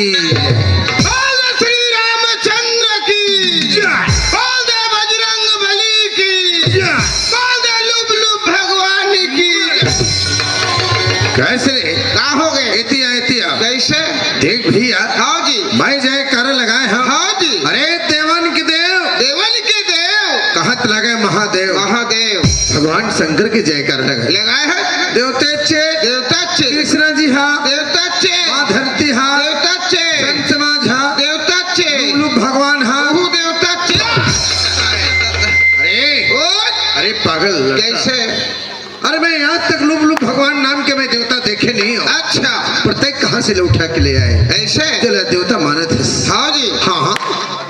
की, बोल श्री रामचंद्र की, बोल दे बजरंग बली की, बोल दे लुब लुब भगवान की। कैसे का हो गए एतिया एतिया कैसे? देख भैया, हाँ जी, मैं जय कर लगाए हम। हाँ जी, अरे देवन के देव, देवन के देव, कहत लगे महादेव, महादेव भगवान शंकर की जय कर लगे। लगाए हैं देवते चे, देवता चे, कृष्ण जी हा, देवता चे, माँ धरती हा, देवता चे, संत समाज हा, देवता चे, लुब भगवान हा। प्रभु देवता चे। अरे ओ, अरे पागल लड़का। कैसे? अरे मैं यहाँ तक लुब लुब भगवान नाम के मैं देवता देखे नहीं हूँ। अच्छा, प्रत्येक कहाँ से ले उठा के ले आए? ऐसे? चला देवता मानत है। हाँ जी, हाँ हाँ,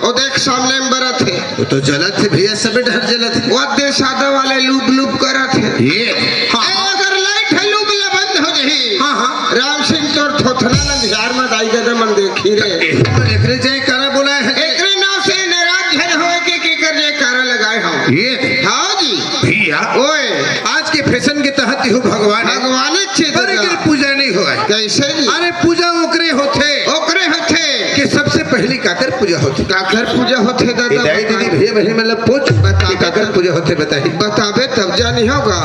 वो देख सामने में बरत है, वो तो जलत है भैया, सब डर जलत है। वो दे सादा वाले लूप लूप करत है। ये हाँ ए, अगर लाइट है लूप बंद हो जाही। हाँ हाँ, राम सिंह तोर थोथना लंजार में दाई गदा मन देखी रे। एकरे जय करा बोला है। एकरे नाव से नाराज झन होए के कर जे कारा लगाए हम। ये हाँ जी भैया, ओए, आज के फैशन के तहत हो भगवान है। भगवान अच्छे अरे दादा। के पूजा नहीं हुआ है। कैसे जी? अरे पूजा ओकरे होते ओकरे होते कि सबसे पहली काकर पूजा होती। काकर पूजा होते दादा। दाई दीदी भैया बहन मतलब पूछ बता कि काकर पूजा होते बताइए। बताबे तब जानी होगा।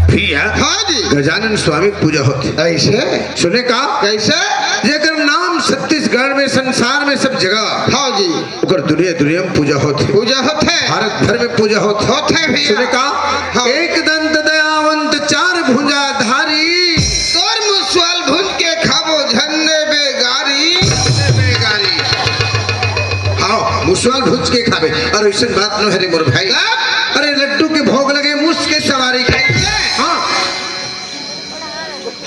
भैया हाँ जी, गजानन स्वामी की पूजा होती। ऐसे सुने का कैसे? जेकर नाम छत्तीसगढ़ में संसार में सब जगह, हाँ जी, ओकर दुनिया दुनिया में पूजा होती। पूजा होते भारत भर में पूजा होती। होते भैया। सुने का हाँ। एक दंत दयावंत चार भुजा धारी, तोर मुसवाल भुज के खाबो झन्ने बेगारी। बेगारी। हाँ मुसवाल भुज के खावे। और ऐसा बात न है रे मोर भाई। अरे लड्डू के भोग लगे मुझ के सवारी के। हाँ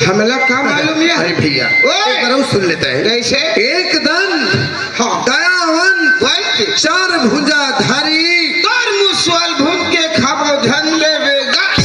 हमला का मालूम है? अरे भैया ओए! एक बार सुन लेता है। कैसे? एक दंत हाँ, दयावंत वंत चार भुजा धारी, तोर मुसवाल भुज के खाबो झन्ने बेगारी।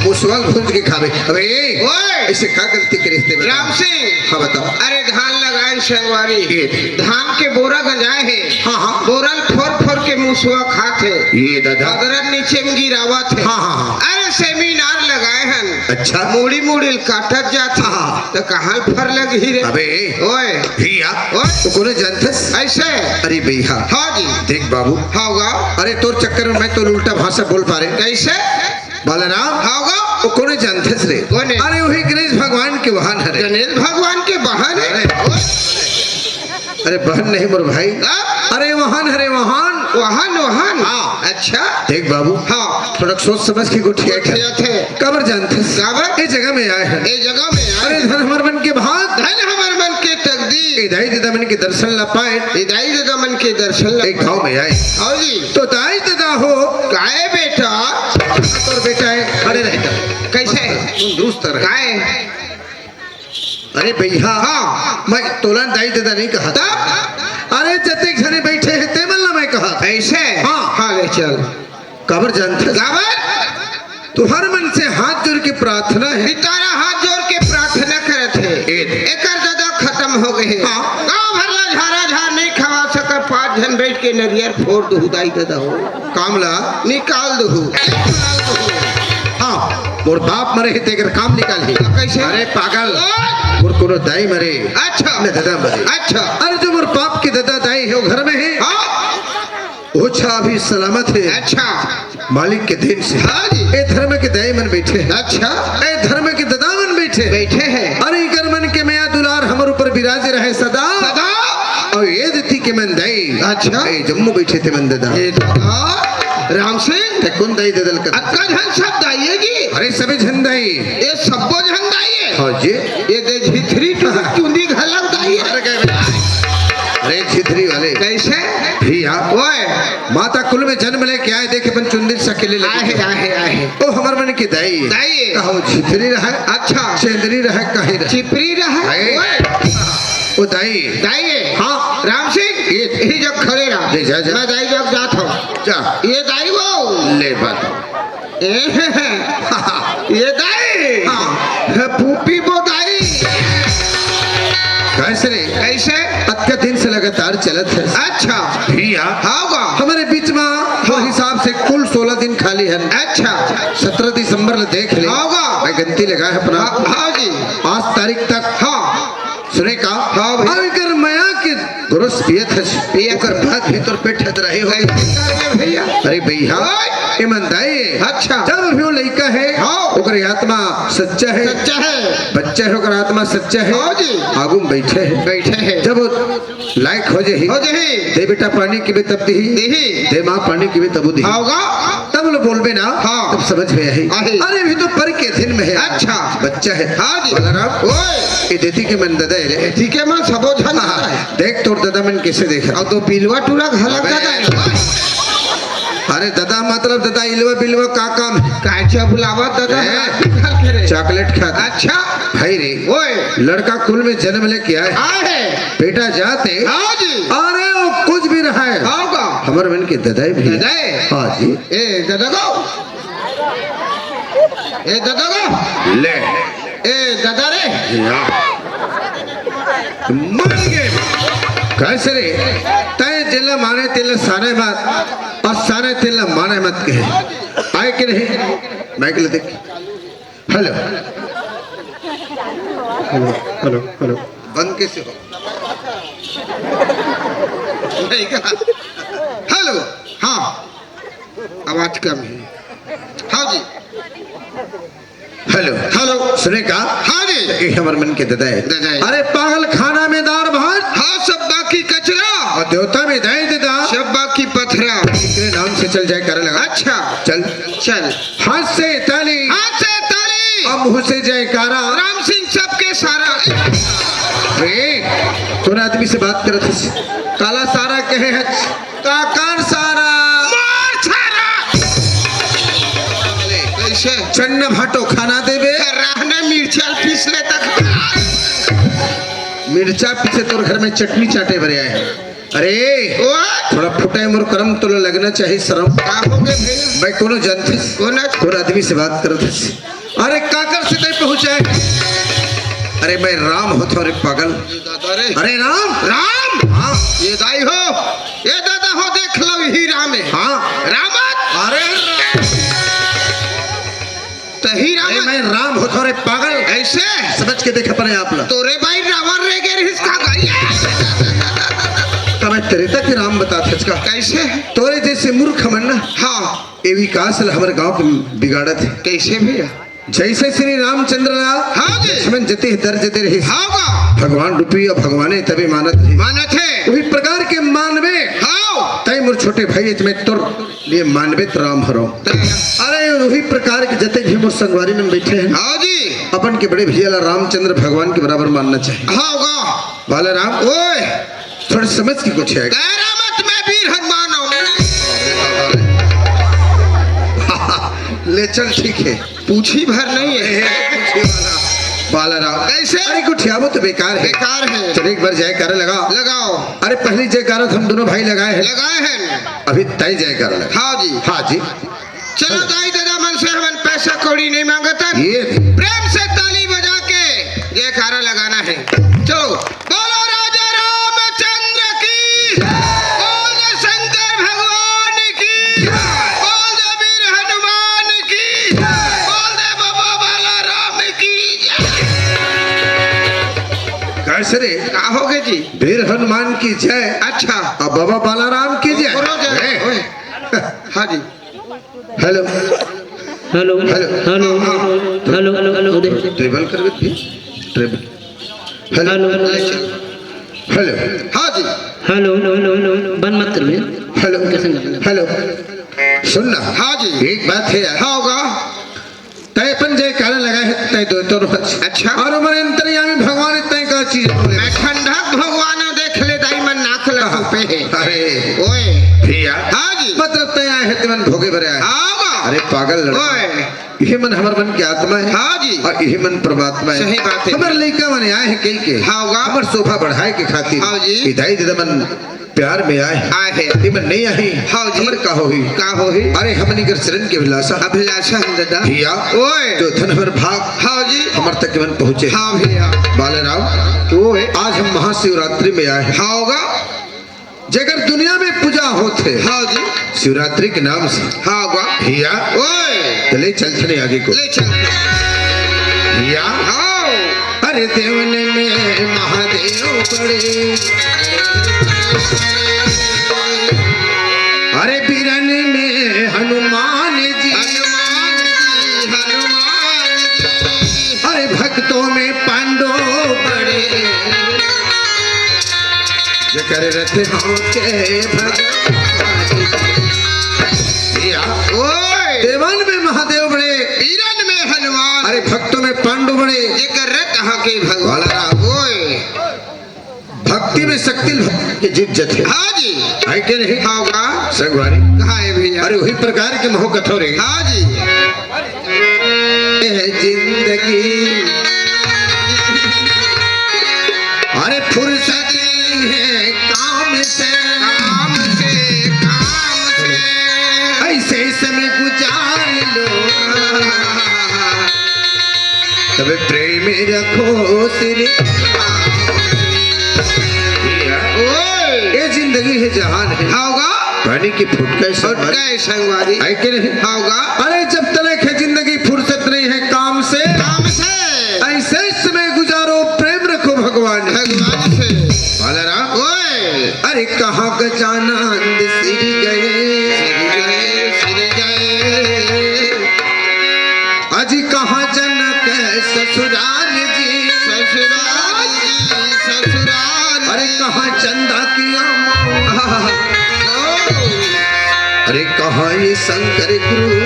मुसवाल भुज के खावे। अबे ओए! ऐसे क्या गलती करे थे? राम सिंह, हाँ बताओ। अरे धान लगाए संगवारी, ये। धान के बोरा गंजाए है। हाँ हाँ, बोरा फोर फोर के मुसवा खाते। ये दादा। अदरक नीचे में गिरावत है। हाँ हाँ हाँ, अरे सेमिनार लगाए हैं। अच्छा मुड़ी मुड़ी काटत जाती। हाँ। तो कहाँ फर लगी रे? अबे ओए, भैया ओए, तो कोने जानथस? ऐसे? अरे भैया हाँ जी, देख बाबू, होगा अरे तोर चक्कर में मैं तो उल्टा भाषा बोल पा रहे। कैसे? बालाराम होगा वो कोने जानथस रे? कोने? अरे वही गणेश भगवान के वाहन है रे। गणेश भगवान के बहाने। अरे बहन नहीं मोर भाई, अरे वाहन है रे वाहन। वाहन वाहन। हाँ। अच्छा, देख बाबू, हाँ, थोड़ा सोच समझ के गुठिया गुठिया थे। कबर जानथस? काबर? ये जगह में आए हैं। ये जगह में आए। अरे धन हमार मन के भाग, धन हमार मन के तकदीर। दाई दादा मन के दर्शन ला पाए। इदाई दादा मन के दर्शन एक गाँव में आए हाँ जी, तो दाई दादा हो काहे बेटा? और बेटा है। अरे रहता कैसे? दुरुस्त रहे। काहे? अरे भैया हाँ। मैं तोला दाई दादा नहीं कहा था। अरे जते घरे बैठे हैं ते मल्ला मैं कहा। ऐसे? हाँ। हाँ ले चल। कबर जानता गावर? तो हर मन से हाथ जोड़ के प्रार्थना है। तारा हाथ जोड़ के प्रार्थना करत है। एकर दादा खत्म हो गए। हाँ। गाँव भरला झारा झार नहीं खवा सकर, 5 जन बैठ के नरियर फोड़ दू दाई दादा हो। कामला निकाल दू। हाँ मोर बाप मरे है तेकर काम निकाल ही। कैसे? अरे पागल, मोर कोनो दाई मरे अच्छा, न दादा मरे। अच्छा, अरे जो मोर बाप के दादा दाई है वो घर में है। हाँ, ओछा अभी सलामत है अच्छा, मालिक के दिन से। हाँ जी, ए धर्म के दाई मन बैठे हैं। अच्छा, ए धर्म के दादा मन बैठे हैं। बैठे हैं। अरे कर मन के मैया दुलार हमर ऊपर विराज रहे सदा। सदा। और ये दिथी के मन दाई। अच्छा। ए जम्मू बैठे थे मन दादा। ये दादा राम सिंह ते कौन दाई ददल कर? अक्का झन सब दाइएगी। अरे सभी झंडाई। ये सबको झन दाइए। हाँ जी। ये दे झिथरी चुंदी घलक दाइए। अरे छितरी वाले कैसे? भैया ओए, माता कुल में जन्म लेके आए देखे बन चुंदिर सकेले लगे। आहे। ओ हमर मन की दाई दाई। कहो छितरी रहे। अच्छा, चंदरी रहे कहीं रहे। चिपरी रहा। आहे। ओए, ओ दाई दाइए। हाँ राम सिंह यही जग खड़े रहा। ले जा, जा। मैं दाई जग जात हूँ। जा ये दाई वो ले बात। ये दाई हाँ पूपी वो दाई। कैसे रे? कैसे? अत्का दिन से लगातार चलत है। अच्छा, भैया होगा। हमारे बीच में वो हिसाब से कुल 16 दिन खाली है। अच्छा, 17 दिसंबर ले देख ले। होगा। मैं गिनती लगा है अपना। हाँ जी, आज तारीख तक हाँ, सुने का हाँ भैया। और कर माया के गुरस पियत है पियत ओकर भात भीतर पेट हत रहे हो भैया अरे भैया ओए। ईमानदारी अच्छा। जब भी वो लड़का है हाँ। ओकर आत्मा सच्चा है सच्चा है बच्चा है ओकर आत्मा सच्चा है हाँ जी। आगू में बैठे है बैठे हैं जब वो लायक हो जाए हो जाही दे बेटा पानी की भी तब दी देही दे माँ पानी की भी तब दी होगा तब लोग बोलबे ना हाँ। तब समझ में आई आई। अरे भी तो पर के दिन में है अच्छा। बच्चा है हाँ जी। बलराम ओए ये देती के मन ददा है ठीक है मां सबो झन हाँ, देख तोर दादा मन कैसे देखा और तो पिलवा टूरा घलक अबे। दादा अरे दादा मतलब दादा इलवा बिलवा का काम है काचा बुलावा दादा ए। चॉकलेट खा अच्छा भाई रे ओए लड़का कुल में जन्म लेके आए आए बेटा जाते हाँ जी अरे वो कुछ भी रहा है होगा हमारे मन के ददाई भी ददाई? हाँ जी ए दादा गो ए दादा गो ले ए दादा रे मर गए कैसे रे तय जिला माने तिल साने मत और साने तिल माने मत कहे आए कि नहीं मैं के लिए देख हेलो हेलो हेलो हेलो बंद कैसे हो नहीं कहा हेलो हाँ आवाज कम है हाँ जी हेलो हेलो सुने का हाँ जी ये हमारे मन के ददाई ददाई। अरे पागल खाना में दार भात हाँ सब बाकी कचरा और देवता में दाई देता सब बाकी पथरा तेरे नाम से चल जाए करे लगा अच्छा चल चल हाथ से ताली हाथ से ताली और मुंह से जयकारा राम सिंह सबके सारा रे तूने आदमी से बात करत हस काला सारा कहे है काकार सारा मार छारा कैसे चन्न भाटो खाना देवे रहने मिर्चा पिसले तक मिर्चा पीछे तोर घर में चटनी चाटे भरे आए हैं। अरे ओए थोड़ा फुटाए मोर करम तो लगना चाहिए शर्म का हो गए भैया मैं कोनो जानते कौन आदमी से बात करत हस अरे काकर से तय पहुंचाए अरे मैं राम होता अरे पागल दादा रे अरे राम राम हाँ ये दाई हो ये दादा हो देख लो ही राम है हाँ रामत अरे तही अरे राम मैं राम होता अरे पागल ऐसे समझ के देख अपने आप ला तोरे भाई रावण रे गे रिश्ता गई तब मैं तेरे तक ही राम बता था कैसे तोरे जैसे मूर्ख मन ना हाँ ये विकास हमारे गांव के बिगाड़त है कैसे भैया जैसे श्री रामचंद्र हाँ जी। लक्ष्मण जते दर्ज दे रहे होगा भगवान रूपी और भगवाने तभी मानत है मानत है वही प्रकार के मानवे हाँ तय मोर छोटे भाई में तुर लिए मानवे तो राम हरो अरे वही प्रकार के जते भी मोर संगवारी में बैठे हैं हाँ जी अपन के बड़े भैया रामचंद्र भगवान के बराबर मानना चाहिए होगा बाला राम ओए थोड़ी समझ की कुछ है रामत में वीर हनुमान हूँ ले चल ठीक है पूछी भर नहीं है बाला राम कैसे? अरे गुठियाबो तो बेकार है बेकार है चल एक बार जयकारा लगा लगाओ अरे पहली जयकारा तो हम दोनों भाई लगाए हैं लगाए हैं अभी तय जयकारा लगा हाँ जी हाँ जी चलो दाई दादा मन से हमन पैसा कौड़ी नहीं मांगता ये प्रेम से ताली बजा के जयकारा लगाना है चलो बोलो राजा रामचंद्र की बोल दे शंकर भगवान की बोल दे वीर हनुमान की बोल दे बाबा बाला राम की कैसे रे का हो गए जी वीर हनुमान की जय अच्छा और बाबा बालाराम की जय बोलो जय ओए, हाँ जी hello hello hello. Hello hello hello hello Uday travel कर भी ट्रेवल हेलो हेलो हेलो हाँ जी हेलो हेलो हेलो बंद मत कर भैया हेलो कैसे करना? हेलो सुनना हाँ जी एक बात है यार हाँ होगा तय अपन जयकारा लगाए है तय दो तो अच्छा। और हमारे अंतर्यामी भगवान तय का चीज बोले मैं ठंडक भगवान देख ले दाई मन नाक लगा पे है अरे ओए भैया हाँ जी मतलब तय आए है तुमन भोगे भरे आए होगा अरे पागल लड़का ओए यही मन हमारे मन की आत्मा है हाँ जी और यही मन परमात्मा है सही बात है। हमारे लड़का मन आए हैं कई के हाँ होगा। हमारे शोभा बढ़ाए के खातिर हाँ जी। इधाई दे मन प्यार में आए आए हैं ये मन नहीं आई हाँ जी। हमर का होही का हो ही अरे हमनी कर शरण के अभिलाषा अभिलाषा हम दादा भैया ओए जो धन हमारे भाग हाँ जी हमारे तक मन पहुँचे हाँ भैया बालाराम ओए आज हम महाशिवरात्रि में आए हैं हाँ होगा जगह दुनिया में पूजा होते हाँ जी शिवरात्रि के नाम से हाँ होगा भैया ओए चले चलते नहीं आगे को ले चल भैया हाँ अरे देवन में महादेव पड़े। अरे बीरन में हनुमान जी, अरे भक्तों में पांडव पड़े। जो कर रथ हो के भगवान, देवन में महादेव बड़े, वीरन में हनुमान, अरे भक्तों में पांडव बड़े। जेकर रत के भगवान ओए। भक्ति में शक्ति की जीत जत है। हाँ जी, है के नहीं होगा संगवारी? कहाँ है भैया? अरे वही प्रकार के मोह कथोरे। हाँ जी, जिंदगी अरे फुर्सत नहीं है काम से, काम से, काम से ऐसे समय गुजार लो, तब प्रेम रखो सिर। ये जिंदगी है, जहान है, होगा पानी की फुटका संगवारी है के नहीं? होगा। अरे जब तलक है जिंदगी, फुर्सत नहीं है काम से, काम से ऐसे समय गुजारो, प्रेम रखो भगवान भगवान से। बालाराम ओए अरे कहाँ गजानंद सिर गए, सिर गए अजी कहाँ जनक ससुराल जी, ससुराल जी, ससुराल। अरे कहाँ चंदा किया माँ, अरे कहाँ ये शंकर गुरु।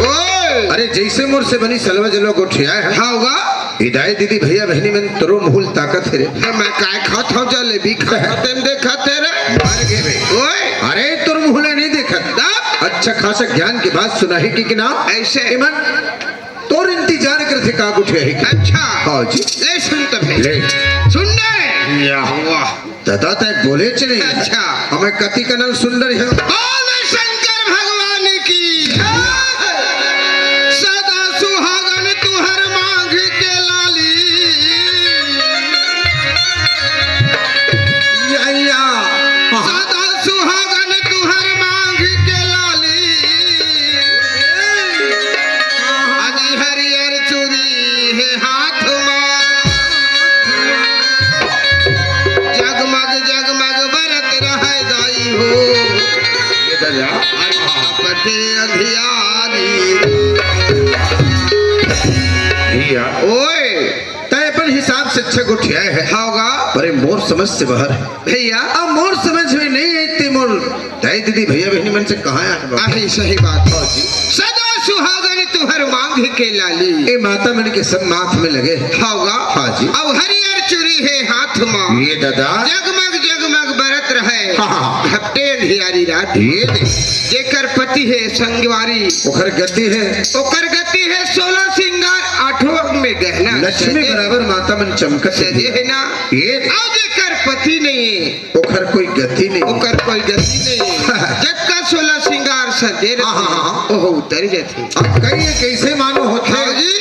ओए अरे जैसे मोर से बनी सलवा जलो गोठिया है, होगा। हिदायत दीदी भैया बहनी में तरो महूल ताकत है रे। मैं काय खात हूँ, जलेबी खाते देखते रे मार गए भाई। ओए अरे तुर मुहले नहीं देखा, तब अच्छा खासा ज्ञान की बात सुना है कि ना ऐसे इमन तोर इंतजार करते का उठे है। अच्छा हाँ जी ले सुन तब ले सुनने वाह दादा तय बोले चले। अच्छा हमें कति कनल सुंदर है। बोल शंकर भगवान की सदा सुहागन तुहर मांग के लाली। या सदा सुहागन तुहर मांग के लाली। अजी हरियर चूड़ी है हाथ में, जगमग जगमग बरत रहे दाई हो। ये दरिया पटे अंधियारी भैया ओए तय अपन हिसाब से अच्छा गोठिया है। होगा पर मोर समझ से बाहर है। भैया। अब मोर समझ में नहीं आई मोर तय दीदी भैया बहनी मन से कहाँ आए। आही सही बात है। सदा सुहागन तुहर मांग के लाली। ये माता मन के सब माथ में लगे। होगा हाँ जी। अब हरियर चूड़ी है हाथ में, ये दादा जगमग जगमग बरत रहे हाँ। घपटे अंधियारी रात। ये जेकर पति है संगवारी, ओखर गति है, ओकर गति है 16 सिंगार, 8 में गहना लक्ष्मी बराबर माता मन चमकत सजे है ना। ये अब जेकर पति नहीं है, ओखर कोई गति नहीं, ओकर कोई गति नहीं है। जब का 16 सिंगार सजे हाँ। ओह उतर जाते। अब कई कैसे मानो होते हाँ जी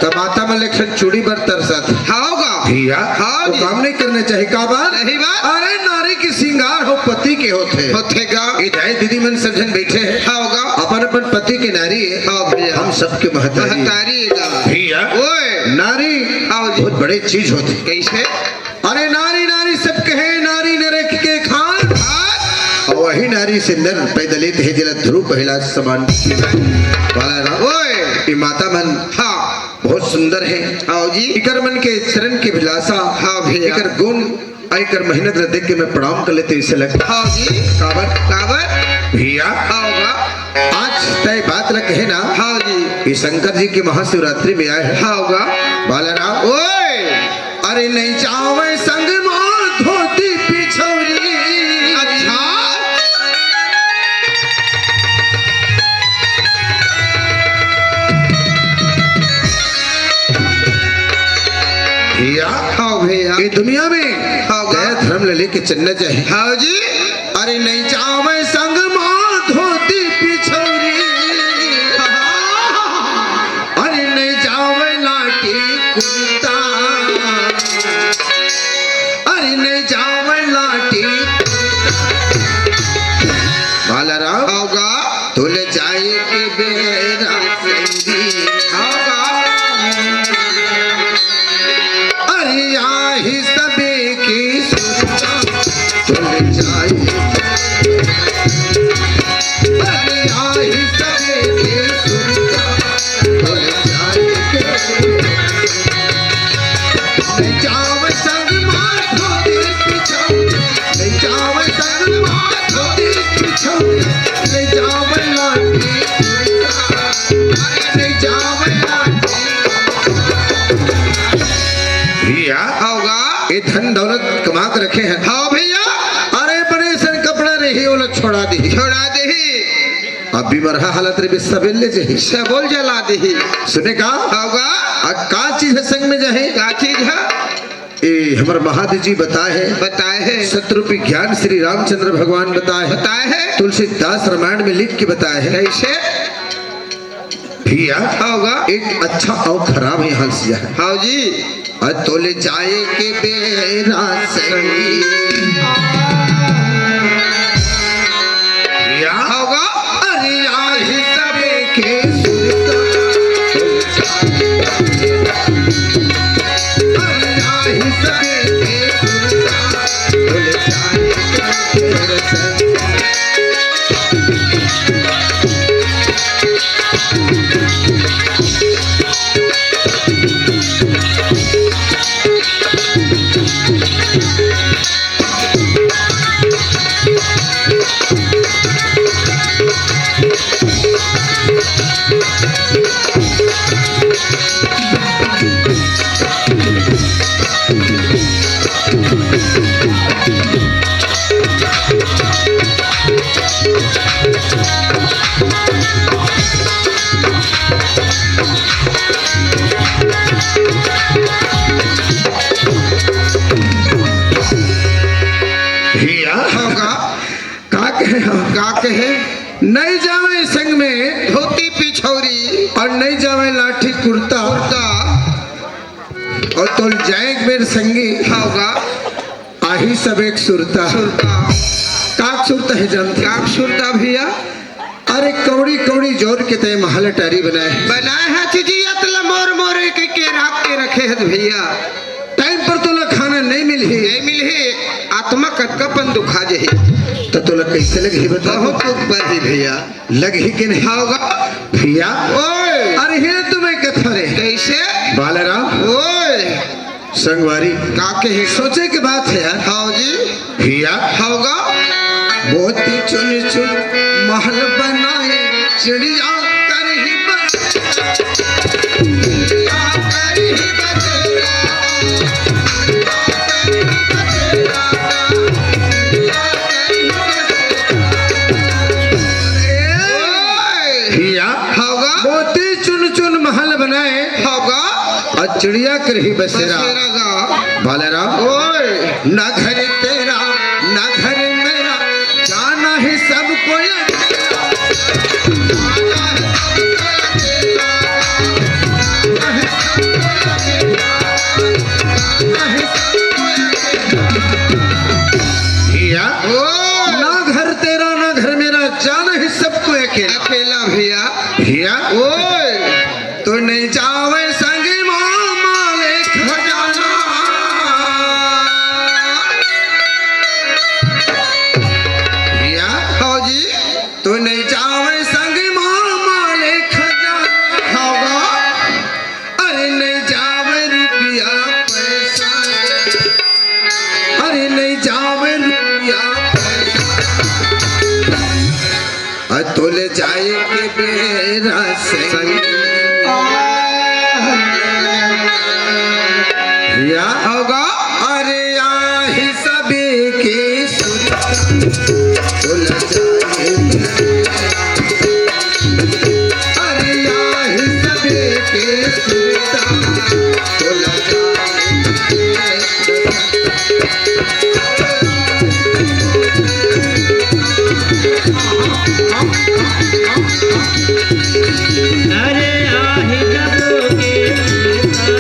तो माता में लक्षण चूड़ी पर तरसत होगा भैया। हाँ वो जी। काम नहीं करने चाहिए का बात। सही बात। अरे नारी की सिंगार हो पति के होते होतेगा इधाई दीदी मन समझन बैठे हैं। होगा अपन अपन पति के नारी है। हाँ भैया। हम सबके महतारी है। महतारीगा भैया ओए नारी हाँ जी। बहुत बड़े चीज होती। कैसे? अरे नारी नारी सब कहे नारी नरक के खान, हाँ। और वही नारी से नर पैदलित है जला ध्रुव पहला समान वाला ना। ओए ये माता मन हाँ बहुत सुंदर है। हाँ जी इकर मन के चरण की विलासा, हाँ भैया। इकर गुण आकर मेहनत ला देख के मैं प्रणाम कर लेते इसे लगता हाँ जी काबर काबर भैया। होगा आज तय बात ल कहे ना हाँ जी कि शंकर जी की महाशिवरात्रि में आए हैं होगा बालाराम। ओए अरे नहीं जावे संग मां धोती पिछौरी। अच्छा भैया हाँ भैया ये दुनिया में हाँ दया धर्म ले लेके चलना चाहिए। हाँ जी अरे नहीं जावे संग मां धोती पिछौरी। अरे नहीं जावे लाठी कुर्ता। अरे नहीं जावे लाठी बालाराम होगा तुल जाए के बेरा संगी। होगा नहीं जावे संग मार धोती पिछौरी नहीं जावे संग मार धोती पिछौरी नहीं जावे लाठी नहीं जावे लाठी भैया होगा ये धन दौलत कमा कर रखे हैं हाँ भैया अरे बड़े सर कपड़ा रही वो लोग छोड़ा दी छोड़ा दे अब भी मरहा हालत रे बिस्सबिल ले जही सबोल जला दे सुने का होगा का चीज है संग में जहे क्या चीज है ए हमारे महादेव जी बताए हैं बताए है शत्रुपी ज्ञान श्री रामचंद्र भगवान बताए हैं बताए है तुलसीदास रामायण में लिख के बताए हैं कैसे भैया होगा एक अच्छा और खराब यहाँ सिया है हाँ जी तोले जाए के बेरा संगी भैया होगा अरे आही सबे के सुरता अरे आही सबे के सुरता तोले जाए के बेरा संगी भैया होगा का कहे हम का कहे नहीं जावे संग में धोती पिछौरी और नहीं जावे लाठी कुर्ता कुर्ता और तोल जाए मेरे संगी होगा आही सब एक सुरता सुरता काक सुरता है जानते क्या सुरता भैया अरे कौड़ी कौड़ी जोर के तय महल टारी बनाए बनाए हैं चिजियत मोर मोर के राख के रखे हैं भैया टाइम पर तोला खाना नहीं मिली नहीं मिले आत्मा कटकापन दुखा जही तो तोला कैसे लगी बताओ बहुत दुख बढ़ी भैया लगी कि नहीं होगा भैया ओए अरे हे तुम्हें कथा रे कैसे बालाराम ओए संगवारी का कहे सोचे की बात है यार हाँ जी भैया होगा मोती चुन चुन महल बनाए चिड़िया कर ही भैया होगा मोती चुन चुन महल बनाए होगा और चिड़िया कर ही बसेरा बसेरा बालाराम ओए न घर तेरा न घर मेरा जाना है सबको भैया ओए ना घर तेरा ना घर मेरा जाना है सबको अकेला अकेला भैया भैया ओए तो नहीं जावे संग मामा ले खजाना भैया हाँ जी तो नहीं जावे संग मामा ले खजाना होगा अरे नहीं जावे रुपया पैसा अरे नहीं जावे रुपया पैसा तोले जाए के बेरा संग भैया होगा अरे आही सबे के सुरता जाए अरे आही सबे के सुरता अरे आहे जब के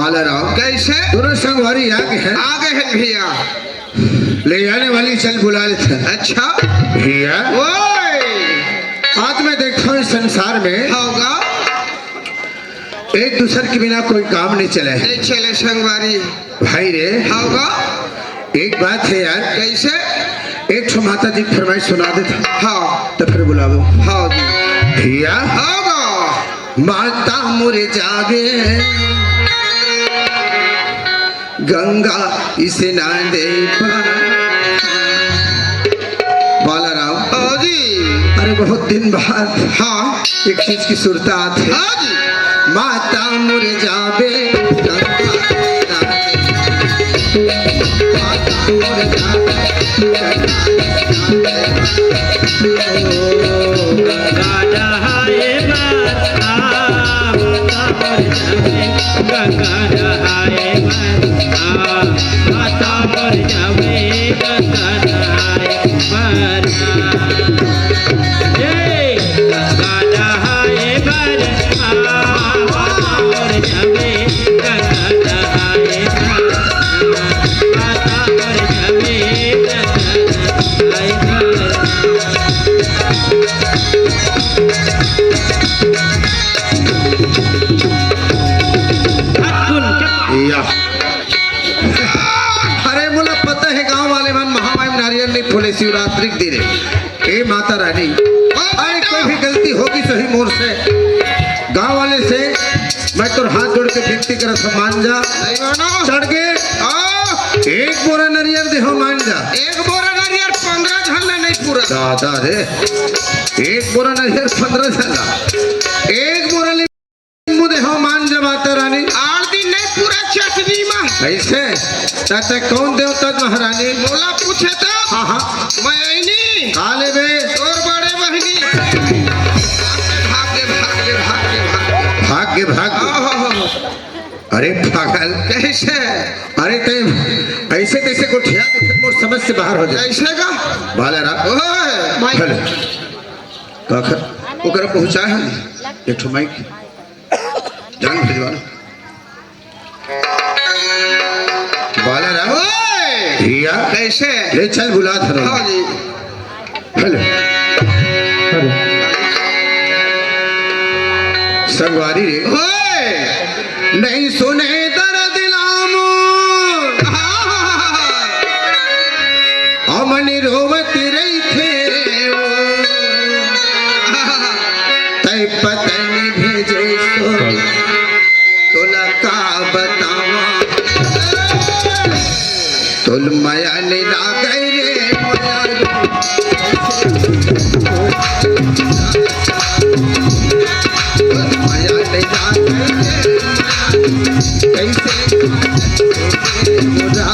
बालाराम कैसे दोनों संगवारी आगे हैं, आगे है भैया। ले जाने वाली चल बुला लेते हैं। अच्छा भैया ओए आज मैं देखता हूँ इस संसार में होगा एक दूसरे के बिना कोई काम नहीं चले। नहीं चले संगवारी भाई रे होगा। एक बात है यार, कैसे एक ठो माता जी की फरमाइश सुना देता हाँ तो फिर बुलाओ। हाँ जी भैया होगा। माता मुरे जागे गंगा इसे ना दे बालाराम। हाँ जी अरे बहुत दिन बाद हाँ एक चीज की सुरता आती है। हाँ जी माता मुरे जावे गंगा इसे ना दे। माता मुरे जावे गंगा इसे ना दे। या। अरे मुला पता है गांव वाले मन महामाई नारियल नहीं फूले शिवरात्रि के दिन ए माता रानी अरे कोई भी गलती होगी सही मोर से गांव वाले से मैं तो हाथ जोड़ के विनती कर मान जा नहीं मानो चढ़ के एक बोरा नारियल दे हो मान जा। एक बोरा नारियल 15 झल्ला नहीं पूरा दादा रे एक बोरा नारियल 15 झल्ला एक बोरा नींबू दे हो मान जा माता रानी। 8 दिन नहीं पूरा चटनी में ऐसे ताते कौन देवता महारानी मोला पूछे तो हाँ हाँ मैं आईनी काले बे और बड़े बहनी भाग्य भाग्य भाग्य भाग्य भाग्य भाग्य अरे पागल कैसे अरे ते ऐसे तैसे को ठिया दे मोर समझ से बाहर हो जाए कैसे का बालाराम ओए चल काकर ओकरा पहुंचा है एक ठो माइक जान भिजवा बालाराम ओए भैया कैसे ले चल बुला धरो हाँ जी हेलो संगवारी रे ओए नहीं सुने दर्द लामो अमन रोवती रही थे तय पतन भेजे सो तोला का बतावा तुल माया ने ना गई रे माया माया ने ना गई रे कैसे बुरा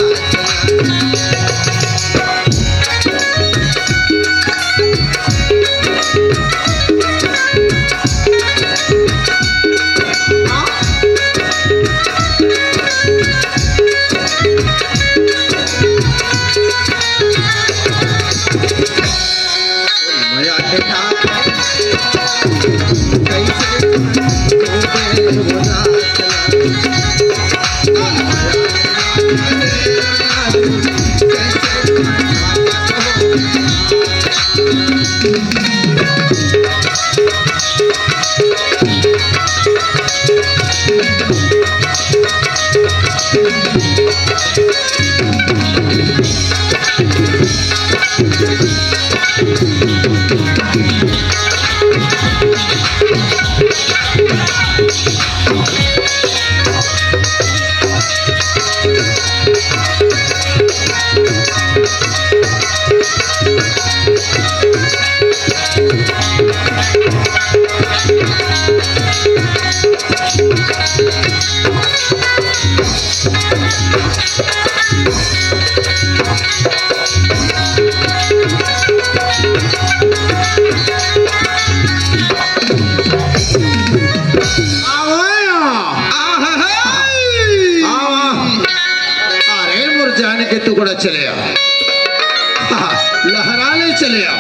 माया ने ना कैसे बुरा टुकड़ा चले आओ लहरा ले चले आओ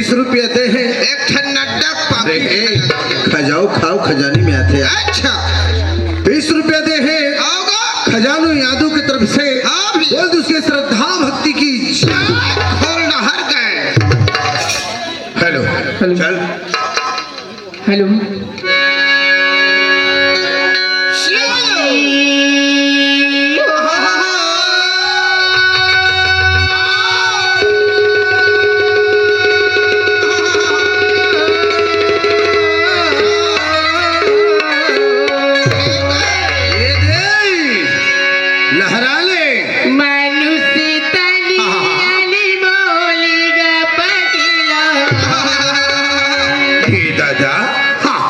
20 रुपया दे है। एक ठन नड्डक अरे पाकी खजाओ खाओ खजानी में आते हैं। अच्छा 20 रुपया दे है आओगा खजानो यादव की तरफ से। हाँ भी। बोल दो उसके श्रद्धा भक्ति की। खोल नहर गए। Hello hello. चल हेलो ये दे लहरा ले। हे दादा हाँ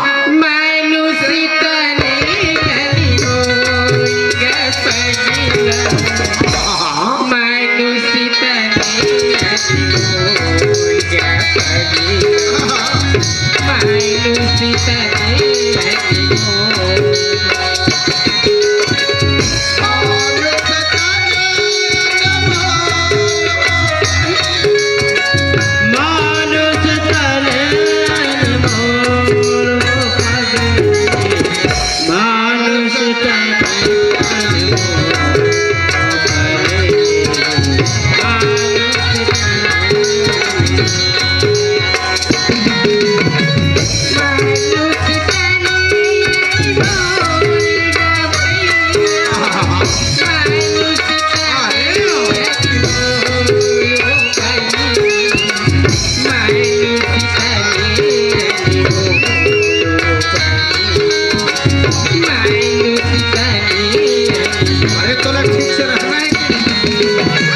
अरे तोला ठीक से रहना है कि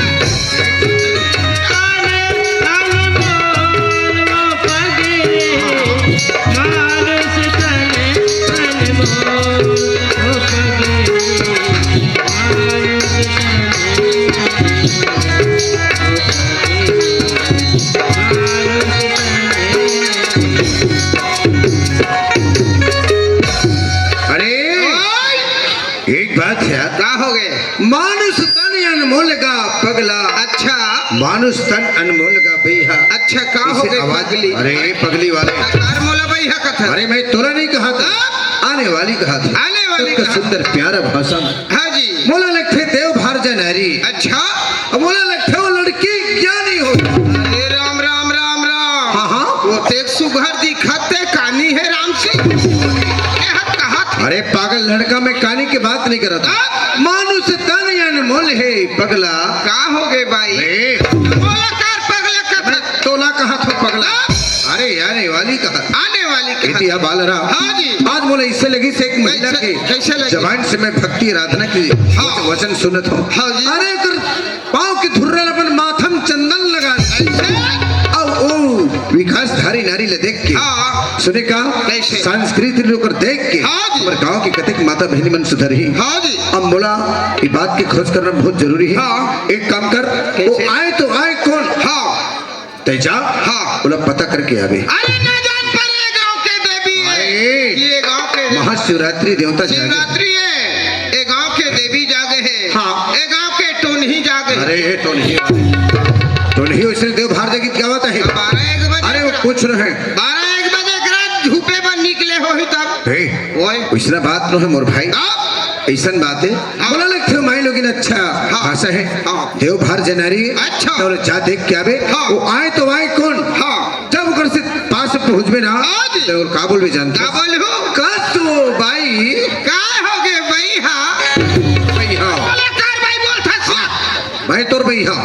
अरे एक बात है क्या हो गए? मानुष तन अनमोल का पगला। अच्छा मानुष तन अनमोल का भैया। अच्छा क्या हो इसे गए आवाज पगली? अरे पगली वाले कार मोला भाई है कथा। अरे मैं तोला नहीं कहा था आने वाली कहा था। आने वाली इतना कहा। सुंदर प्यारा भाषण हाँ जी। मोला लगते देव भारजा नारी। अच्छा अब मोला लगते वो लड़की ज्ञानी हो। अरे राम राम राम राम। हाँ हाँ वो तेग सुघर दिखते कानी है राम सिंह। कहा था। अरे पागल लड़का मैं कहानी की बात नहीं कर रहा था। मानुष तन अनमोल है पगला। क्या हो गए भाई? ए, मोला कार पगला कथा। तोला कहा था पगला। अरे आने वाली कहा आने वाली कहा। इतिया बालरा। हाँ जी। आज मोला इससे लगी से एक महिला कैसे- के कैसे लगी? जबान से मैं भक्ति आराधना की हाँ। वचन सुनत हूँ। हाँ जी। अरे कर पाँव के धुर्रल अपन माथम चंदन लगा और ओ विकासधारी नारी ले देख के हाँ। सुने का कैसे? संस्कृति लोग देख के हाँ जी। हमारे गांव की कतेक माता बहनी मन सुधरी। हाँ जी। अब मोला ये बात की खोज करना बहुत जरूरी है। हाँ। एक काम कर कैसे? वो आए तो आए कौन हाँ तेजा हाँ। बोला पता करके आवे। अरे न जान पर ये गांव के देवी है। अरे। ये गांव के महाशिवरात्रि देवता जागे। शिवरात्रि है। ये गांव के देवी जागे है। हाँ। ये गांव के टोनही जागे। अरे ये तो नहीं उसने देव भार जागी क्या बात है। 12-1 बजे। अरे वो पूछ रहे हैं 12-1 बजे रात झूपे पर निकले हो ही तब। हे ओए। उसना बात न है मोर भाई अब ऐसन बात है। हाँ। बोला लगते माई लोगिन अच्छा हाँ। भाषा है। हाँ। देव भार जनारी अच्छा। तो जा देख के आवे। हाँ। वो आए तो आए कौन। हाँ। जब ओकर से पास पहुंच में ना हाँ जी। तो का बोलबे जानते क्या बोलू? का तो भाई काय हो गए भाई? हाँ भाई हाँ बोला कार भाई बोल था। भाई तोर भाई हाँ।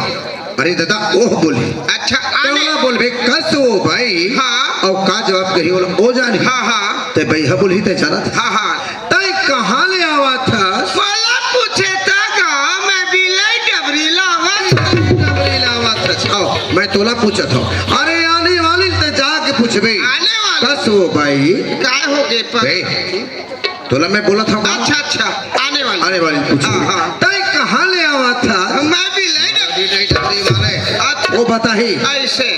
अरे दादा ओह बोले अच्छा आने। केवला बोलबे कस ओ भाई हाँ। और का जवाब कही बोला ओ जानी हाँ हाँ ते भाई बोली ते जाना था हाँ हाँ। तय कहाँ ले आवा था। बोला पूछे था गाँव में बिलाई डबरी लावन। डबरी लावा था। आओ मैं तोला पूछा था। अरे आने वाली ते जाके पूछबे आने वाले। कस ओ भाई काय हो गए पर? बे तोला मैं बोला था अच्छा अच्छा आने वाले। आने वाली पूछ हाँ, हाँ। तय कहाँ ले आवा था। मैं बिलाई डबरी अच्छा वो बता ही ऐसे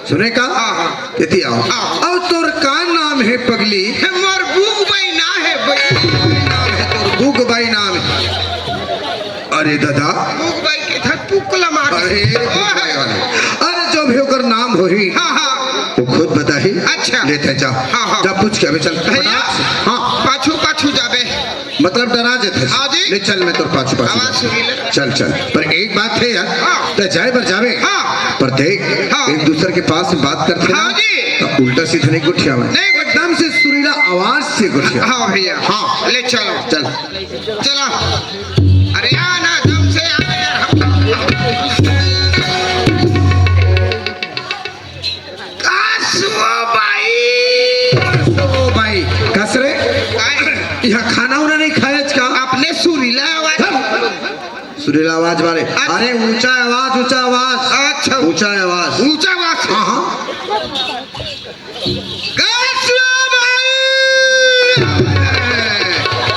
सुने का हाँ, हाँ। इति आओ हाँ। और तोर का नाम है पगली। मोर बुक भाई ना है भाई। नाम है तोर बुग बाई नाम है। अरे दादा बुक भाई के था पुकला मार। अरे बुग बाई वाले। अरे जो भी होकर नाम हो ही हाँ हाँ अच्छा। लेते हैं, जा हाँ, हाँ। जा पूछ के अबे चल भैया हाँ पाछू पाछू जाबे मतलब डरा जाते हाँ जी। ले चल मैं तो पाछू आवाज पाछू सुनी ले चल चल पर एक बात है यार हाँ। तो जाए पर जावे हाँ। पर देख हाँ। एक दूसरे के पास से बात करते हाँ ना जी। तो उल्टा सीधा नहीं गुठिया में नहीं गुठिया। एकदम से सुरीला आवाज से गुठिया हाँ भैया हाँ। ले चलो चल चलो अरे आना दम से आ यार ओ भाई कसरे यहाँ खाना उना नहीं खाए का अपने सुरीला आवाज सुरीला आवाज वाले अरे ऊंचा आवाज अच्छा ऊंचा आवाज ऊंचा आवाज हाँ हाँ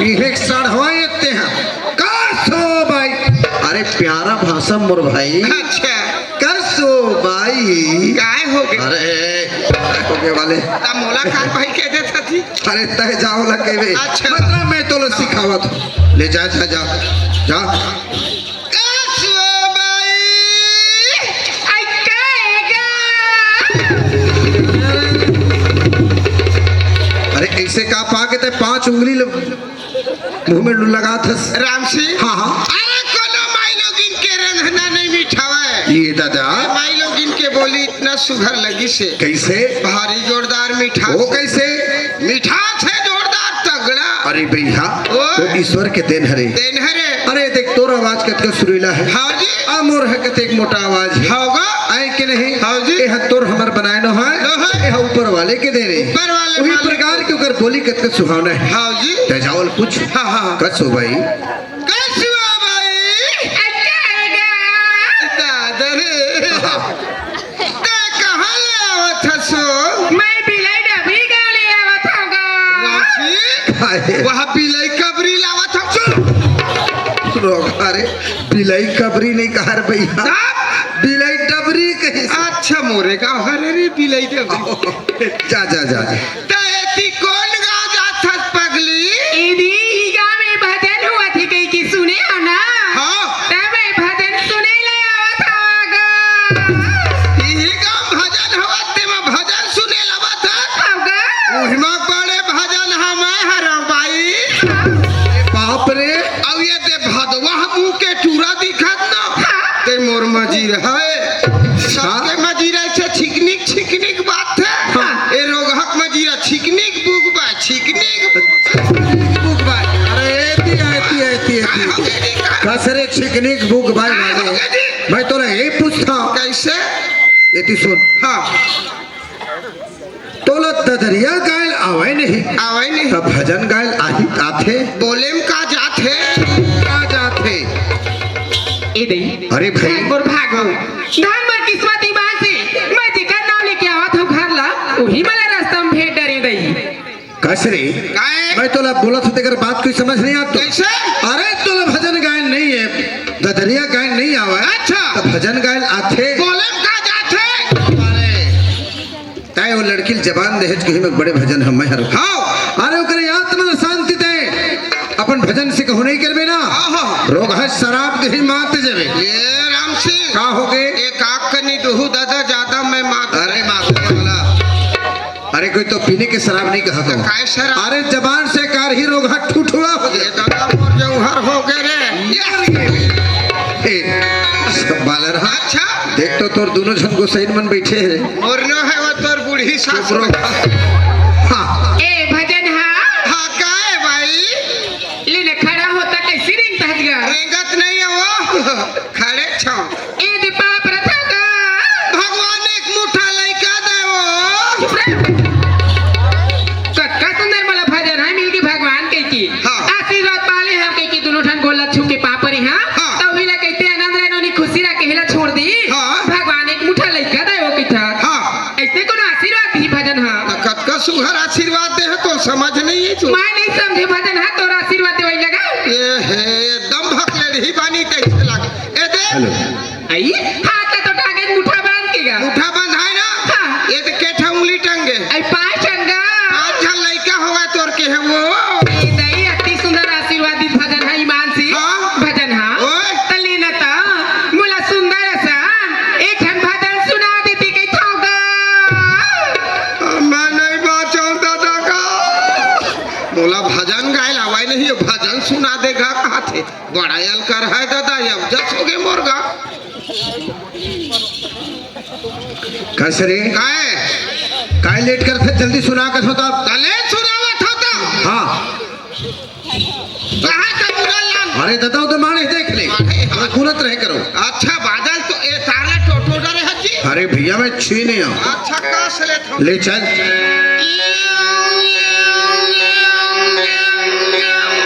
ये सड़वाई इतने हैं कसो भाई अरे प्यारा भाषा मोर भाई अच्छा कसो भाई काय हो गए अरे हो गए वाले ता मोला काय भाई कह देता थी अरे तय जाओ लगे वे अच्छा। मतलब मैं तो लो सिखावत हूँ ले जा जा जा जा कसो भाई आई कहेगा अरे ऐसे का पाके ते 5 उंगली मुंह में लगा था राम सिंह हाँ हाँ अरे कोनो माई लोगिन के रंधना नहीं मिठावा ये दादा माई लोगिन के बोली इतना सुघर लगी से कैसे भारी जोरदार मीठा वो कैसे मीठा से जोरदार तगड़ा अरे भैया ओ। वो ईश्वर के देन हरे देन हरे अरे देख तोर आवाज कतका सुरीला है हाँ जी आ मोर है कते एक मोटा आवाज है होगा आए के नहीं हाँ जी। ए तोर हमर बनाए न है लो है। ए ऊपर वाले के दे रे ऊपर वाले वही मालिक। प्रकार के ओकर बोली कतका सुहावना है हाँ जी ते जावल पूछ हाँ हाँ कसो भाई कसो भाई दादर ते कहाँ ले आवत हसो मैं बिलाई डबरी गाँव ले आवत हूँगा। राशि हाय वहाँ बिलाई कबरी लावत हसो रोग अरे बिलाई कबरी नहीं कहा रे भैया बिलाई डबरी कही अच्छा मोरे गाँव हरे रे बिलाई डबरी जा जा जा जा ते एती कौन गाँव जात हस पगली इदी ही गाँव में भजन हुआ थी कहीं की सुने हो ना हाँ तब मैं भजन सुने ले आवत हूँगा। यही गाँव भजन हवा ते में भजन सुने लवत हस हूँगा। उहिमा बड़े भजन हमें हरा बाई बाप रे अब ये ते भदवा मुंह के टूरा दिखत ना ते मोर मजीर है सबके मजीरा से छिकनिक बात है ए रोगहक मजीरा छिकनिक बुगबा छिकनिक बुगबा अरे एती कसरे छिकनिक बुक भाई वाले मैं तोरा यही पूछता हूँ कैसे एती सुन हाँ तोला ददरिया गायल आवे नहीं आवे नहीं तब भजन गायल आही आथे बोलेम का जात है का जाथे इदी अरे भाई भागो भागो धान मर किस्मती बात से मैं जिकर नाम लेके आवत हूँ घर ला वही मला रास्ता में भेंट डरे दई। कसरे काहे मैं तोला बोला था तेकर बात कोई समझ नहीं आता कैसे अरे तोला भजन गायल नहीं है ददरिया गायल नहीं आवा अच्छा। तब भजन गायल आथे बोलेम का जात है ताए वो लड़की जबान दहेज के में बड़े भजन हम हर हाँ अरे ओकरे आत्मा शांति दे अपन भजन से कहो नहीं करबे ना हाँ। रोग है शराब के ही मात जावे ये राम सिंह का हो गए एक आग कनी दुहु दादा ज्यादा मैं मात अरे मात वाला अरे कोई तो पीने के शराब नहीं कहा तो काय शराब अरे जबान से कार ही रोग है ठुठुआ हो ये दादा मोर जौहर हो गए रे गए बालर अच्छा देख तो तोर दोनों जन को सही मन बैठे है मोर न है वो तोर बूढ़ी सास चुप रहो। हाँ ए भजन हाँ हाँ काय भाई लेने खड़ा होता कैसी रिंग तहत गया रेंगत नहीं है वो खड़े छो ए दीपा प्रथा का भगवान एक मुठा लइका दे वो कक्का सुंदर मला भजन है मिल के भगवान कह की हाँ। आशीर्वाद पाले हम कह की दोनों ठन गोला छू के पापरे हाँ हाँ। तो हिला कहते आनंद रानोनी खुशी रा कहला छोड़ दी हाँ। भगवान एक मुठा लइका दे वो किथा हाँ। ऐसे कोनो आशीर्वाद भी भजन हाँ कत का सुहर आशीर्वाद दे है तो समझ नहीं है तू मैं नहीं समझे भजन हाँ तोरा आशीर्वाद देवई लगा ये है दम भकले ही बानी कैसे लग ए दे हेलो आई हाथ तो टांगे मुठा बांध के गा मुठा बंधाए ना हाँ। ये तो केठा उंगली टंगे आई पाँच चंगा आज झल लइका हुआ तोर के है वो ए दई अति सुंदर आशीर्वाद दी भजन है ईमान से हाँ। भजन हाँ ओए। तली न ता मुला सुंदर सन एक ठन भजन सुना देती के थागा मन मोला भजन गाय लावाई नहीं भजन सुना देगा कहा थे बड़ा यल कर है दादा अब जस हो गए मोरगा कैसे रे काहे काय लेट कर थे जल्दी सुना कर होता तले सुनावत होता हाँ कहा का मुगल लाल अरे दादा तो माने देख ले हाँ। कुनत रहे करो अच्छा बादल तो ए तारा टोटो डरे हजी अरे भैया मैं छी नहीं हूँ अच्छा कास ले थो ले चल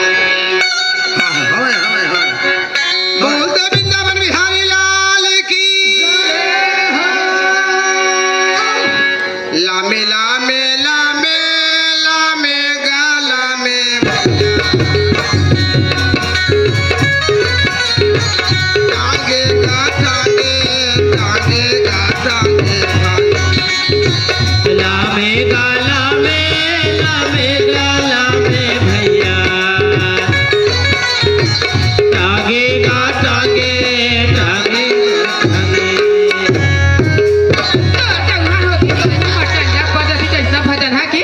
हाँ, हवे हवे हवे बोलते वृंदावन बिहारी लाल की लामे लामे लामे लामे गाला में टांगे गा टांगे टांगे गा टांगे लामे गाला में भैया टांगे गा टांगे टांगे टांगे भजन है कि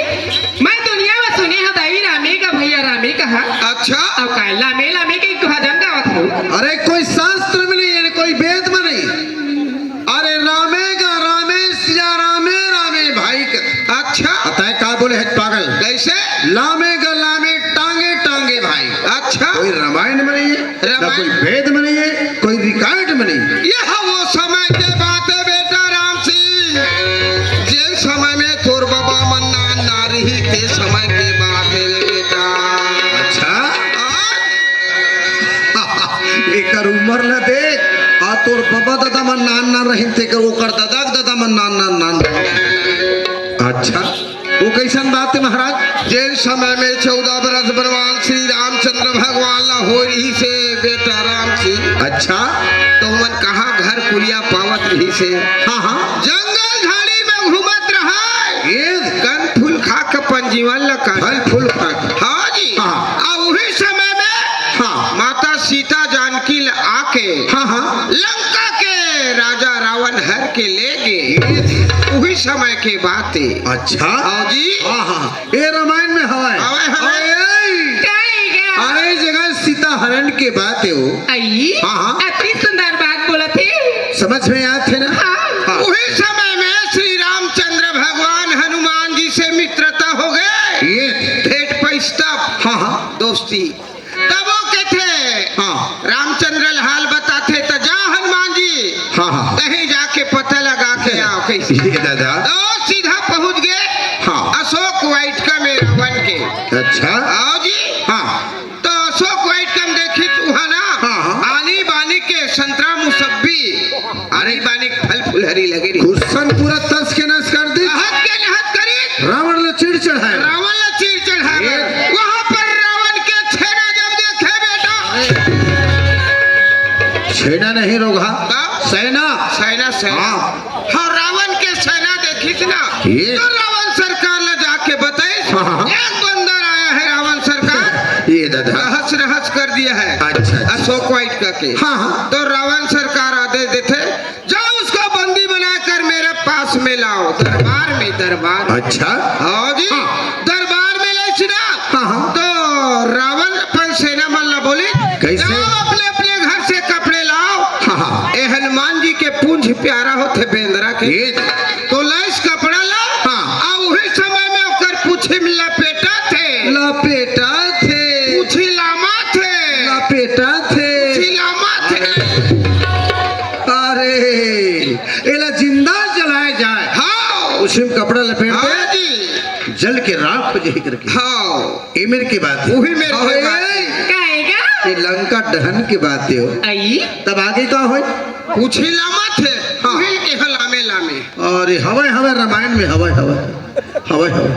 मैं दुनिया में सुने हो दैवी रामे का भैया रामे कहा अच्छा अब का लामे लामे के भजन गावत हो अरे कोई शास्त्र में नहीं है कोई वेद में नहीं अरे रामे का रामे सिया रामे रामे भाई का अच्छा अतः का बोले है पागल कैसे लामे का लामे टांगे टांगे भाई अच्छा कोई रामायण में नहीं है ना रामायण- कोई वेद में नहीं है कोई रिकॉर्ड में नहीं यह वो समय के बात है बेटा राम सिंह जिन समय में तोर बाबा मन्ना नारी ही थे समय के बात है रे बेटा अच्छा आ? एकर उम्र न देख आ तोर बाबा दादा मन नान नान रहिन थे कर ओकर दादा दादा मन नान नान नान अच्छा वो कैसन बात है महाराज जिन समय में 14 बरस बनवास श्री रामचंद्र भगवान ला हो रही से बेटा राम सिंह अच्छा तो मन कहा घर कुलिया पावत रही से हाँ हाँ जंगल झाड़ी में घूमत रहा ये कन फूल खा के पंजीवन लगा फल फूल खा के। हाँ जी हाँ। और वही समय में हाँ माता सीता जानकी ल आके हाँ हाँ लंका के राजा रावण हर के ले गए वही समय के बात है अच्छा हाँ जी हाँ हाँ ये रामायण में हवा है हवा है, हवा है। अरे, कहेगा अरे जगह सीता हरण की बात है वो आई हाँ, हाँ। अति सुंदर बात बोला थे समझ में आते थे ना हाँ। वही समय में श्री रामचंद्र भगवान हनुमान जी से मित्रता हो गए ये भेंट पैस्तब हाँ हाँ दोस्ती तब वो के थे हाँ रामचंद्र हाल बताते तो जा हनुमान जी हाँ हाँ कहीं जाके पता लगा के आओ कैसे ये दादा तो सीधा पहुंच गए हाँ। अशोक वाइटकम में रावण के अच्छा आओ जी हाँ तो अशोक वाइटकम देखी वहाँ ना हाँ, हाँ। आनी बानी के संतरा मुसब्बी आनी बानी के फल फुलहरी लगे रही हुसन पूरा तस के नस कर दी हद के नहत करी रावण ने चिड़ चढ़ाए रावण ने चीर चढ़ा ये- वहाँ पर रावण के छेड़ा जब देखे बेटा छेड़ा नहीं रोगा का? सेना सेना सेना हाँ। हाँ रावण के सेना देखी थी ना ये- तो रावण सरकार ने जाके बताई हाँ। एक बंदर आया है रावण सरकार ये दादा रहस रहस कर दिया है अच्छा, अच्छा। अशोक वाइट का के हाँ, हाँ। तो रावण सरकार आदेश देते जाओ उसको बंदी बनाकर मेरे पास में लाओ दरबार में दरबार में। अच्छा हाँ जी हाँ। दरबार में ले सीधा हाँ, हाँ। तो रावण अपन सेना मल्ला बोली कैसे? जाओ अपने अपने घर से कपड़े लाओ हाँ हाँ ए हनुमान जी के पूंछ प्यारा होते बेंद्रा के ये तो लाइस कपड़ा लाओ हाँ। आ वही समय में ओकर पूछे में लपेटा थे लपेटा थे पूछी लामा थे लपेटा थे पूछी लामा थे अरे एला जिंदा जलाए जाए हाँ उसी में कपड़ा लपेट हाँ दे जी जल के राख हो जाए करके हाँ ये मेरे की बात है वही मेरे की बात है। कहेगा ये लंका दहन की बात है हो आई तब आगे का हो पूछी लामा थे हाँ। वही के लामे लामे और हवा हवा रामायण में हवा हवा हवा हवा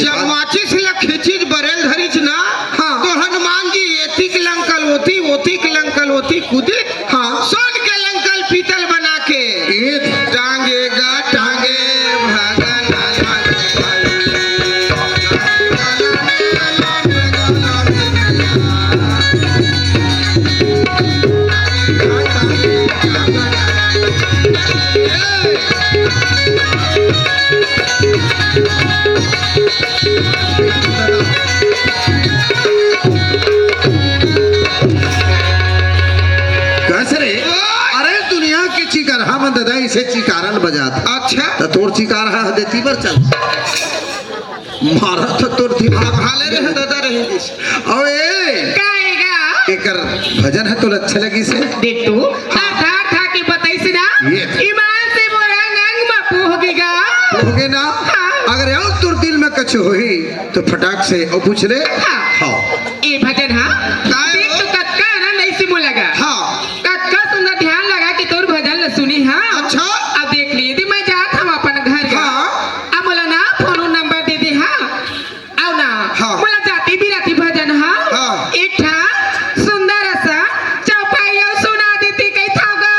जब माचिस ला खींची बरेल धरी ना हाँ। तो हनुमान जी एतिक लंकल ओतिक लंकल ओती कुदित हाँ। सोन के लंकल पीतल बना के ये टांगे गा टांगे भगन कैसे चिकारन बजात अच्छा तो तोर चिकार है देती बर चल मारा तो तोर दिमाग भाले रहे दादा रही दिस ओए काएगा एकर भजन है तो अच्छा लगी से देतू था था की बताइस ना ये। ईमान से मोरा अंग में पोहगेगा होगे ना हाँ। अगर और तोर दिल में कछ होई तो फटाक से ओ पूछ ले हाँ। हाँ ये भजन हाँ काय देख हो? तो कक्का ना नहीं से बोलेगा हाँ कक्का सुंदर ध्यान लगा कि तोर भजन ल सुनी हाँ अच्छा। अब देख लिए यदि मैं जात हम अपन घर का हाँ। अब बोला ना फोन नंबर दे दे हाँ आओ ना हाँ। बोला जाती भी रहती भजन हाँ हाँ। एक था सुंदर सा चौपाई और सुना देती कई थागा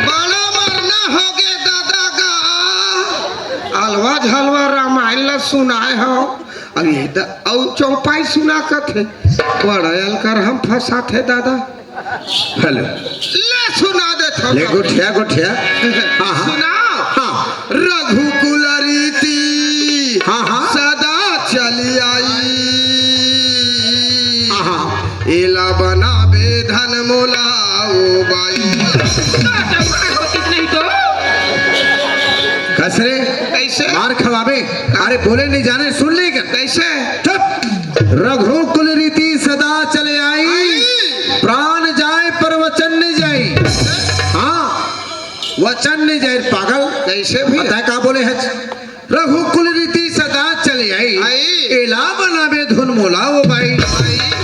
बड़ा मरना हो गए दादा का अलवा झलवा रामायण ला सुनाए हो अब ये औ चौपाई सुना कथे बड़ा अलकर हम फंसा थे दादा हेलो ले सुना दे थो ले गोठिया हाँ हाँ सुनाओ हाँ रघुकुल रीति हाँ हाँ सदा चली आई हाँ हाँ एला बनाबे धन मोलाओ बाई होती नहीं तो कसरे कैसे मार खवाबे अरे बोले नहीं जाने सुन ले कर कैसे चुप रघुकुल रीति सदा चले आई प्राण जाए पर वचन नहीं जाए हाँ वचन नहीं जाए पागल कैसे भी पता है का बोले है रघुकुल रीति सदा चले आई आई। एला बनाबे धुन मोला वो भाई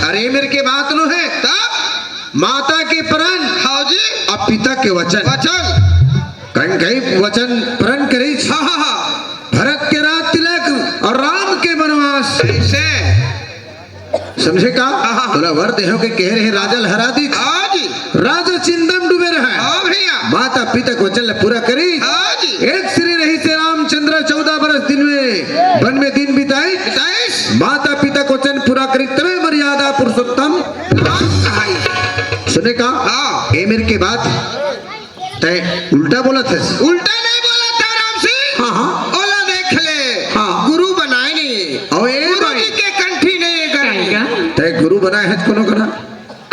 अरे मेरे के बात नो है तब माता के प्रण हाँ जी और पिता के वचन वचन कहीं कहीं वचन प्रण करी हाँ हाँ हाँ भरत के राज तिलक और राम के वनवास कैसे समझे का हाँ। तोला वर देहो के कह रहे राजल हरा दी हाँ जी राजा चिंतम डूबे रहा हाँ भैया माता पिता को वचन पूरा करी हाँ जी एक श्री रही से रामचंद्र 14 बरस दिन में वन में दिन बिताई बताइस माता पिता को वचन पूरा करी तबे मर्यादा पुरुषोत्तम राम कहानी सुने का हाँ। ए मेरे के बात तय उल्टा बोला था उल्टा नहीं बोला था राम सिंह हाँ हाँ ओला देख ले हाँ। गुरु बनाए नहीं और ए गुरु भाई जी के कंठी नहीं काएगा करेंगे तय गुरु बनाए है कोनो करा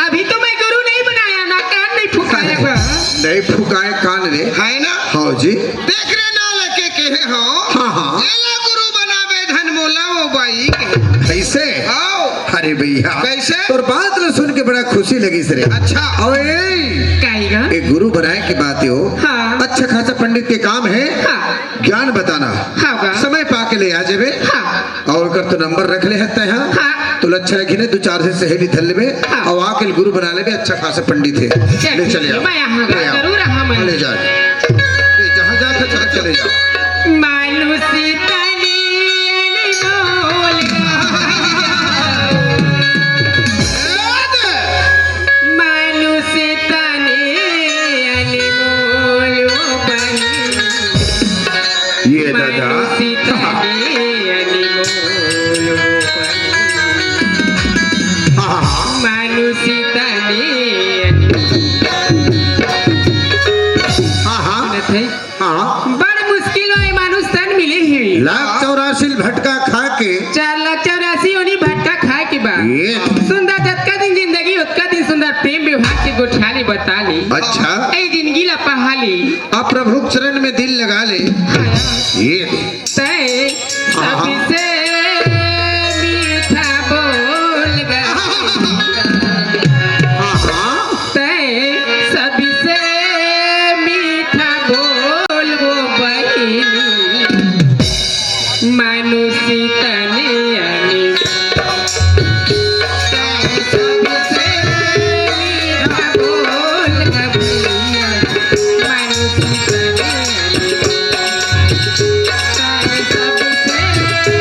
अभी तो मैं गुरु नहीं बनाया ना कान नहीं फुकाया नहीं फुकाए कान रे है ना हाँ जी देख रहे ना लेके कहे हो हाँ हाँ एला गुरु बनाबे धन मोला वो बाई कैसे आओ अरे भैया कैसे? और बात न सुन के बड़ा खुशी लगी सरे अच्छा और काएगा एक गुरु बनाए की बात हो हाँ। अच्छा खासा पंडित के काम है हाँ। ज्ञान बताना हाँ गा। समय पाके ले आ जाबे हाँ। और कर तो नंबर रख ले हत्ता है हाँ। तो अच्छा घिने 2-4 से सहेली थल लेबे हाँ। और आके गुरु बना लेबे अच्छा खासा पंडित है ले चले आओ मैं यहाँ ले आओ। जरूर रहा मैं ले जा जहाँ जा चले जाओ मानुसी तनी बोल मानुसी तनी अनमोल बनी ये दादा मानुसी तनी अनमोल बनी हाँ हाँ मानुसी तनी हाँ हाँ थे हाँ बड़ मुश्किल है मानुष तन मिली हुई 184 भटका खा के 4,84,00,000 ओनी भटका खाए के बाद ये सुंदर जतका दिन जिंदगी उतका दिन सुंदर प्रेम विवाह के गोठाली बता ली अच्छा ऐ जिंदगी ला पहाली अब प्रभु चरण में दिल लगा ले ये तय सबसे मीठा बोल गा हाँ हाँ तय सबसे मीठा बोल वो बहिनी मानुसी तने अनी सबसे मीठा बोल गा बहिनी मानुसी तने अनी सबसे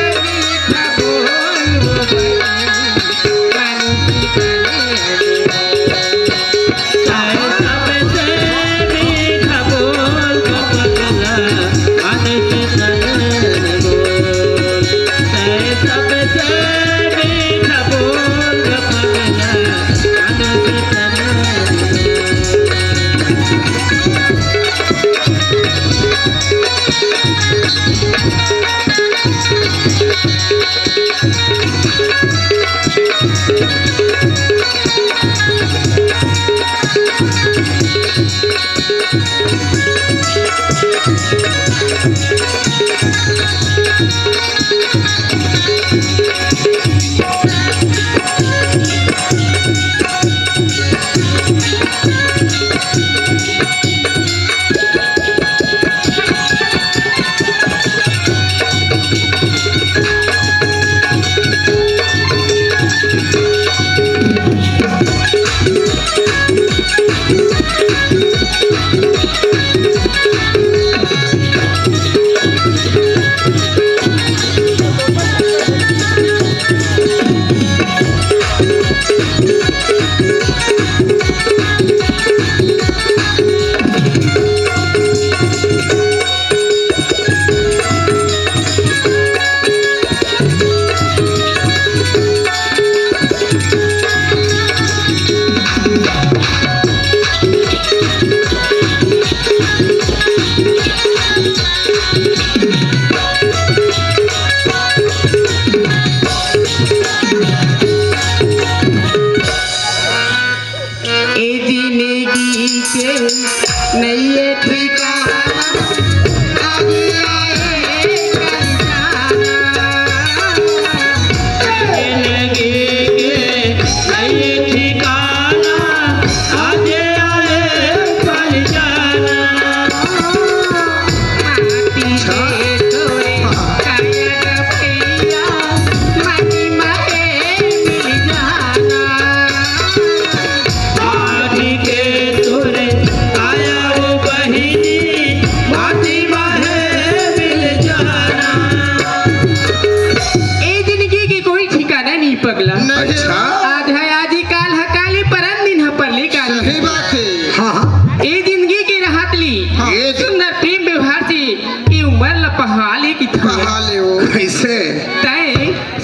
खा ले वो कैसे? तय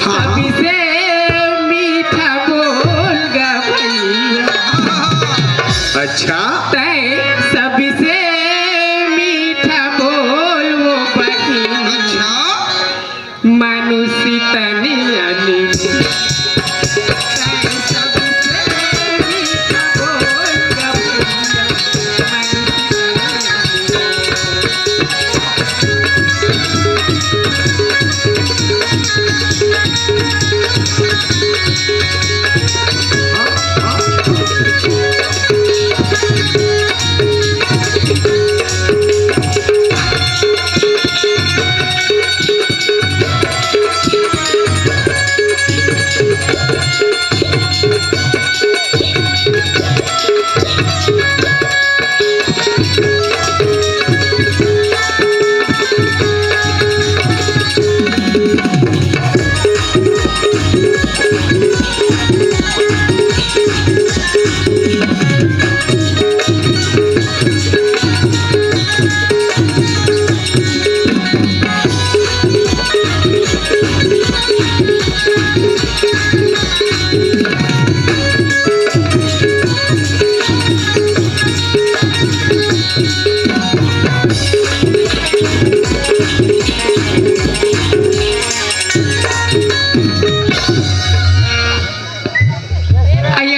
हाँ। सबसे मीठा बोल गा भैया, अच्छा तय सबसे मीठा बोल वो बहिन, अच्छा मनुष्य तनिया नीचे। तय सबसे मीठा बोल गा भैया, मनुष्य तनिया नीचे।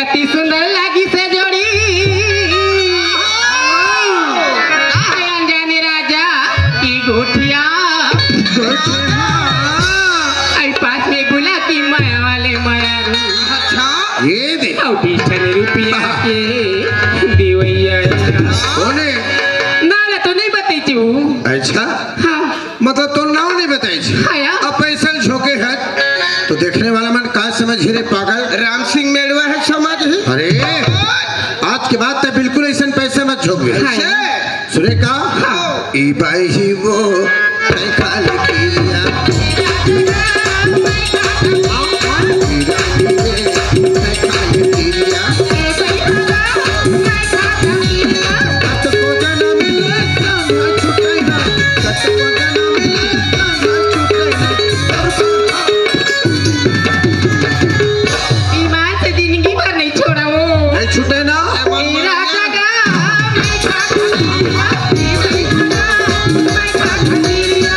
अति सुंदर लागी से जोड़ी जाने राजा की गोठिया, आई पास में गुला की माया वाले माया रू, अच्छा ये दे और 20 रुपया के दिवैया कौने? नाला तो नहीं बताई चू। अच्छा हाँ मतलब तो नाव नहीं बताई थी। आया अब पैसा झोंके है तो देखने वाला मन का समझ रे पागल। राम सिंह मेड़वा है समझ ही अरे आज के बाद तो बिल्कुल ऐसा पैसे मत झोंक ऐसे सुने का ई बाई ही वो पैसा लेकिया ईमान से जिंदगी भर नहीं छोड़ा वो छूटे ना। मेरा जगा मैं खा खतीरिया।